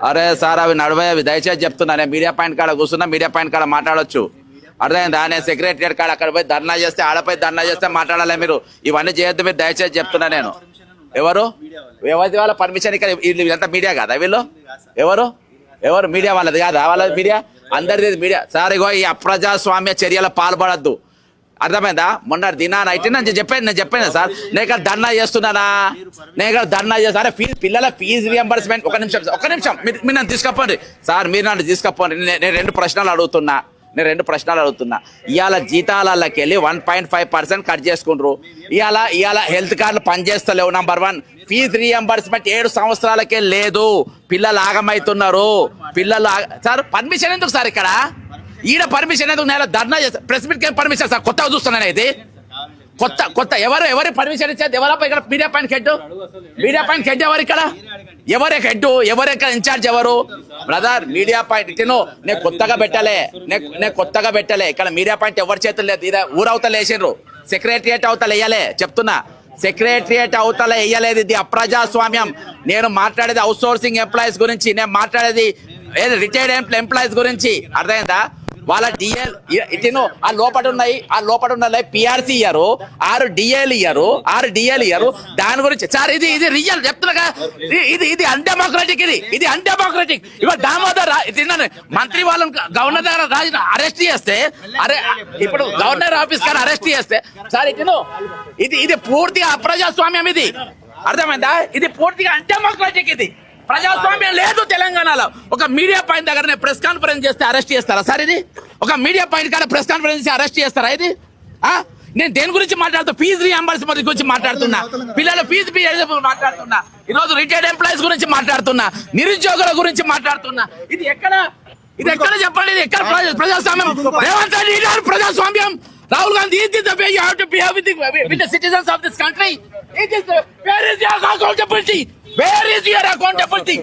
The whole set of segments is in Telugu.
అరే సార్ అవి నడవవి దయచేసి చెప్తున్నా. నేను మీడియా పాయింట్ కాడ కూర్చున్నా, మీడియా పాయింట్ కాడ మాట్లాడొచ్చు. అర్థమైందా? నేను సెక్రటరియట్ కాడ అక్కడ పోయి ధర్నా చేస్తే, ఆడపై ధర్నా చేస్తే మాట్లాడాలి. మీరు ఇవన్నీ చేయొద్దు, మీరు దయచేసి చెప్తున్నా. నేను ఎవరు ఎవరి వాళ్ళ పర్మిషన్ ఇక్కడ ఇదంతా మీడియా కాదా? వీళ్ళు ఎవరు మీడియా వాళ్ళది కాదా? వాళ్ళది మీడియా, అందరిది మీడియా. సార్ ఇగో ఈ అప్రజాస్వామ్య చర్యల పాల్పడద్దు. అర్థమైందా? మొన్న దినాన అయితే నేను చెప్పాను సార్, నేను ఇక్కడ ధర్నా చేస్తున్నానా, నేను ఇక్కడ ధర్నా చేస్తా. అరే పిల్లల ఫీజు రియంబర్స్మెంట్ ఒక నిమిషం మీరు నన్ను తీసుకపోండి సార్, మీరు నన్ను తీసుకపోండి. నేను రెండు ప్రశ్నలు అడుగుతున్నా. ఇవాళ జీతాలకి వెళ్ళి 1.5% కట్ చేసుకుంటారు. ఇవాళ హెల్త్ కార్డులు పనిచేస్తలేవు. నంబర్ 1 ఫీజు రియంబర్స్మెంట్ 7 సంవత్సరాలకే లేదు. పిల్లలు ఆగమవుతున్నారు. సార్ పర్మిషన్ ఎందుకు సార్? ఇక్కడ ఈడ పర్మిషన్ ఎందుకు? నేను ధర్నా చేస్తా. ప్రెస్ మీట్ కి పర్మిషన్ సార్? కొత్తగా చూస్తున్నాను ఇది. కొత్త ఎవరు పర్మిషన్ ఇచ్చేది? ఎవరప్ప ఇక్కడ మీడియా పాయింట్ హెడ్ ఎవరు? ఇక్కడ ఎవరు హెడ్? ఎవరు ఇక్కడ ఇన్ఛార్జ్? ఎవరు బ్రదర్? మీడియా పాయింట్ నేను కొత్తగా పెట్టలే ఇక్కడ మీడియా పాయింట్ ఎవరి చేతులు లేదు. ఇదే ఊరవతల వేసిండ్రు, సెక్రటరియట్ అవతల వేయలే. చెప్తున్నా, సెక్రటరియట్ అవతల వేయలేదు. ఇది అప్రజాస్వామ్యం. నేను మాట్లాడేది అవుట్ సోర్సింగ్ ఎంప్లాయీస్ గురించి, నేను మాట్లాడేది రిటైర్డ్ ఎంప్లాయీస్ గురించి. అర్థమైందా? వాళ్ళ డిఎల్ ఆ లోపల ఉన్నాయి పిఆర్సీ ఇయ్యారు, 6 డిఏలు ఇయ్యారు. దాని గురించి సార్ ఇది రియల్ చెప్తున్నా. ఇది అన్డెమోక్రటిక్. ఇది అన్డెమోక్రటిక్. ఇవాళ దామోదర్ మంత్రి వాళ్ళని గవర్నర్ దగ్గర అరెస్ట్ చేస్తే, ఇప్పుడు గవర్నర్ ఆఫీస్ కానీ అరెస్ట్ చేస్తే సార్ ఇది పూర్తిగా అప్రజాస్వామ్యం. ఇది అర్థమైందా? ఇది పూర్తిగా అన్డెమోక్రటిక్. ఇది ప్రజాస్వామ్యం లేదు తెలంగాణలో. ఒక మీడియా పాయింట్ దగ్గర ప్రెస్ కాన్ఫరెన్స్ చేస్తే అరెస్ట్ చేస్తారా సార్? ఇది ఒక మీడియా పాయింట్ కాడ ప్రెస్ కాన్ఫరెన్స్ చేసి అరెస్ట్ చేస్తారా? ఇది నేను దేని గురించి మాట్లాడుతూ? ఫీజు రియంబర్స్మెంట్ గురించి మాట్లాడుతున్నా, పిల్లల ఫీజు మాట్లాడుతున్నా, ఈరోజు రిటైర్డ్ ఎంప్లాయీస్ గురించి మాట్లాడుతున్నా, నిరుద్యోగుల గురించి మాట్లాడుతున్నా. ఇది ఎక్కడ చెప్పండి? ఇది ఎక్కడ ప్రజాస్వామ్యం? రేవంత్ రెడ్డి ప్రజాస్వామ్యం. Rahul Gandhi, this is the way you have to behave with the citizens of this country. Where is your accountability? Where is your accountability,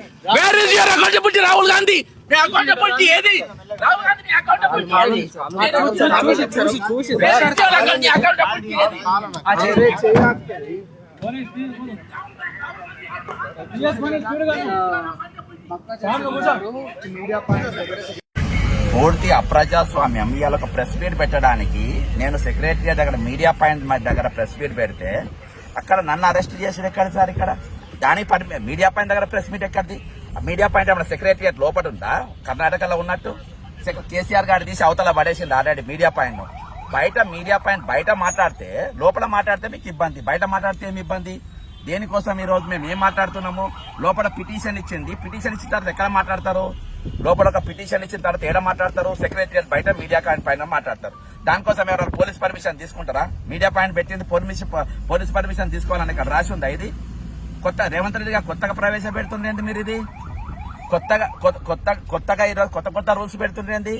Rahul Gandhi? Your accountability ఏది? Rahul Gandhi, your accountability ఏది? Where is your accountability ఏది? పూర్తి అప్రజాస్వామ్యం. ఇవాళ ఒక ప్రెస్ మీట్ పెట్టడానికి నేను సెక్రటరియట్ దగ్గర మీడియా పాయింట్ దగ్గర ప్రెస్ మీట్ పెడితే అక్కడ నన్ను అరెస్ట్ చేసి ఎక్కడ సార్? ఇక్కడ దాని మీడియా పాయింట్ దగ్గర ప్రెస్ మీట్ ఎక్కడిది? మీడియా పాయింట్ ఏమన్నా సెక్రటరియట్ లోపల ఉందా? కర్ణాటకలో ఉన్నట్టు కేసీఆర్ గారు తీసి అవతల పడేసింది already media point. Media point బయట మాట్లాడితే, లోపల మాట్లాడితే మీకు ఇబ్బంది, బయట మాట్లాడితే ఏమి ఇబ్బంది? దేనికోసం ఈ రోజు మేము ఏం మాట్లాడుతున్నాము? లోపల పిటిషన్ ఇచ్చిన తర్వాత ఎక్కడ మాట్లాడతారు? లోపల ఒక పిటిషన్ ఇచ్చిన తర్వాత ఏడ మాట్లాడతారు? సెక్రటరియట్ బయట మీడియా పాయింట్ పైన మాట్లాడతారు. దానికోసం ఎవరైనా పోలీస్ పర్మిషన్ తీసుకుంటారా? మీడియా పాయింట్ పెట్టింది పోలీస్ పర్మిషన్ తీసుకోవాలని ఇక్కడ రాసి ఉందా? ఇది రేవంత్ రెడ్డి గారు కొత్తగా ప్రవేశపెడుతుండేంది? మీరు ఇది కొత్తగా ఈరోజు కొత్త రూల్స్ పెడుతుండేంది?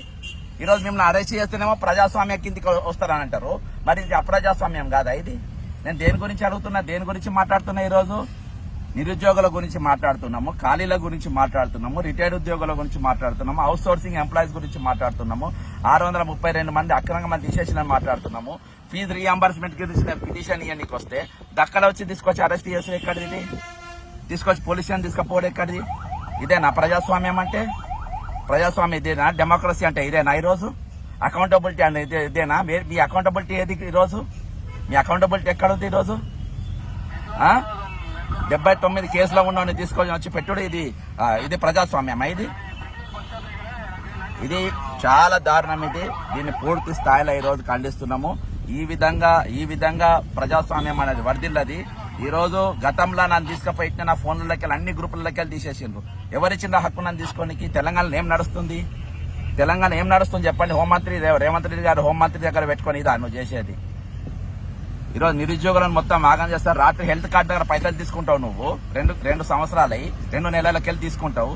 ఈరోజు మిమ్మల్ని అరెస్ట్ చేస్తేనేమో ప్రజాస్వామ్య కిందికి వస్తారని అంటారు. మరి ఇది అప్రజాస్వామ్యం కాదా ఇది? నేను దేని గురించి అడుగుతున్నా, దేని గురించి మాట్లాడుతున్నా? ఈరోజు నిరుద్యోగుల గురించి మాట్లాడుతున్నాము, ఖాళీల గురించి మాట్లాడుతున్నాము, రిటైర్డ్ ఉద్యోగుల గురించి మాట్లాడుతున్నాము, అవుట్ సోర్సింగ్ ఎంప్లాయీస్ గురించి మాట్లాడుతున్నాము, 632 మంది అక్రమంగా తీసేసిన మాట్లాడుతున్నాము, ఫీజు రీఎంబర్స్మెంట్ గురించి పిటిషన్ ఇవన్నీ వస్తే దక్కడ వచ్చి తీసుకొచ్చి అరెస్ట్ చేసి ఎక్కడిది? ఇది తీసుకొచ్చి పోలీస్ స్టేషన్ తీసుకుపోవడం ఎక్కడిది? ఇదేనా ప్రజాస్వామ్యం అంటే? ప్రజాస్వామ్యం ఇదేనా? డెమోక్రసీ అంటే ఇదేనా? ఈరోజు అకౌంటబిలిటీ అంటే ఇదేనా? మీ అకౌంటబిలిటీ ఏది ఈరోజు? మీ అకౌంటబిలిటీ ఎక్కడ ఉంది ఈరోజు? 79 కేసులో ఉన్న తీసుకొని వచ్చి పెట్టుడు ఇది ప్రజాస్వామ్యమా? ఇది చాలా దారుణం. దీన్ని పూర్తి స్థాయిలో ఈరోజు ఖండిస్తున్నాము. ఈ విధంగా ప్రజాస్వామ్యం అనేది వర్ధిల్లది. ఈ రోజు గతంలో నన్ను తీసుకుపోయి నా ఫోన్లకి అన్ని గ్రూపులకి తీసేసిండ్రు. ఎవరిచ్చిన హక్కు నన్ను తీసుకోనికి? తెలంగాణలో ఏం నడుస్తుంది? చెప్పండి. హోంమంత్రి రేవంత్ రెడ్డి గారు హోంమంత్రి దగ్గర పెట్టుకొని ఇదా నువ్వు చేసేది? ఈరోజు నిరుద్యోగులను మొత్తం ఆగం చేస్తారు. రాత్రి హెల్త్ కార్డు దగ్గర పైసలు తీసుకుంటావు నువ్వు. రెండు సంవత్సరాలై 2 నెలలకెళ్ళి తీసుకుంటావు.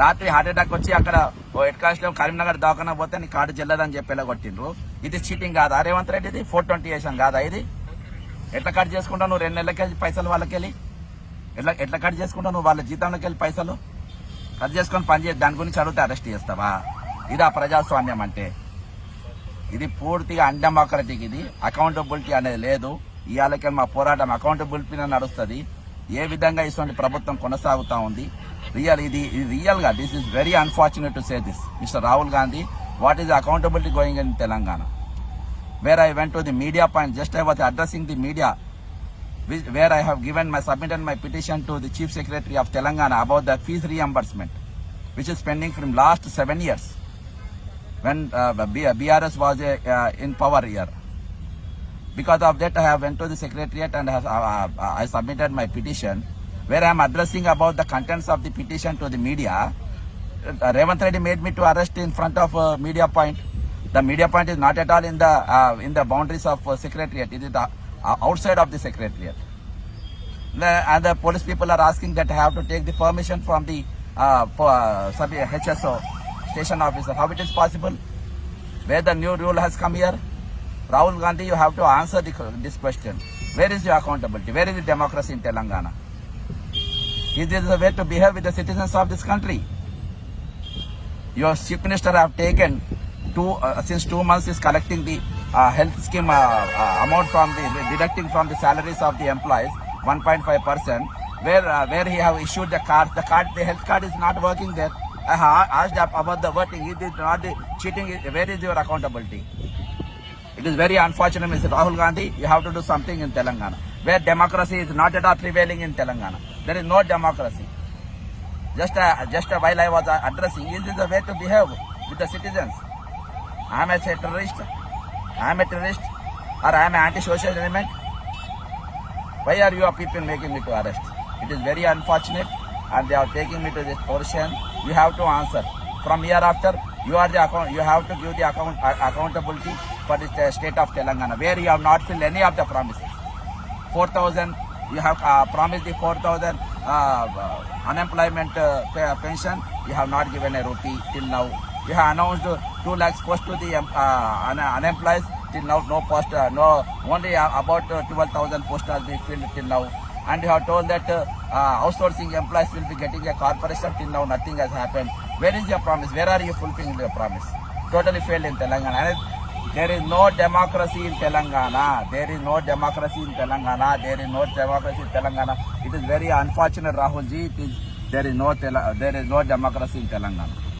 రాత్రి హార్ట్ అటాక్ వచ్చి అక్కడ హెడ్ కానిస్టేబుల్ కరీంనగర్ దవాఖానా పోతే నీ కార్డు చెల్లదని చెప్పేలా కొట్టిండ్రు. ఇది చీటింగ్ కాదా రేవంత్ రెడ్డిది? 420 వేసాం కాదా ఇది? ఎట్లా కట్ చేసుకుంటావు నువ్వు 2 నెలలకెళ్ళి పైసలు? వాళ్ళకెళ్ళి ఎట్లా కట్ చేసుకుంటావు నువ్వు? వాళ్ళ జీతంలోకి వెళ్ళి పైసలు కట్ చేసుకొని పని చేసి దాని గురించి అడిగితే అరెస్ట్ చేస్తావా? ఇది ఆ ప్రజాస్వామ్యం అంటే? ఇది పూర్తిగా అన్డెమోక్రటిక్. ఇది అకౌంటబిలిటీ అనేది లేదు. ఇవాళకి మా పోరాటం అకౌంటబిలిటీ నడుస్తుంది. ఏ విధంగా ఇటువంటి ప్రభుత్వం కొనసాగుతా ఉంది? Real this is very unfortunate to say this. Mr. Rahul Gandhi, what is the accountability going in Telangana? Where I went to the media point, just I was addressing the media, where I have submitted my petition to the Chief Secretary of Telangana about the fees reimbursement, which is pending from last 7 years when BRS was in power here. Because of that, I have went to the Secretariat and I submitted my petition, where I am addressing about the contents of the petition to the media. Revanth Reddy made me to arrest in front of media point. The media point is not at all in the boundaries of Secretariat. It is outside of the Secretariat. And the police people are asking that I have to take the permission from the HSO station officer. How it is possible? Where the new rule has come here? Rahul Gandhi, you have to answer this question. Where is your accountability? Where is the democracy in Telangana? Is this the way to behave with the citizens of this country? Your chief minister have taken since 2 months is collecting the health scheme amount deducting from the salaries of the employees 1.5%. Where he have issued the health card is not working there. I have asked about the voting. It is not the cheating. Where is your accountability? It is very unfortunate, Mr. Rahul Gandhi. You have to do something in Telangana, where democracy is not at all prevailing in Telangana. There is no democracy. Just while I was addressing, is this the way to behave with the citizens? I am a terrorist. Or I am an anti-social element. Why are you people making me to arrest? It is very unfortunate, and they are taking me to this portion. You have to answer. From hereafter, you have to give the accountability for the state of Telangana, where you have not filled any of the promises. 4,000, you have promised the 4,000 unemployment pension. You have not given a rupee till now. You have announced 2 lakhs post to the unemployed. Till now, no post, only about 12,000 posts has been filled till now. And you have told that outsourcing employees will be getting a corporation. Till now, nothing has happened. Where is your promise? Where are you fulfilling your promise? Totally failed in Telangana. And there is no democracy in Telangana. There is no democracy in Telangana. There is no democracy in Telangana. It is very unfortunate, Rahul ji. There is no democracy in Telangana.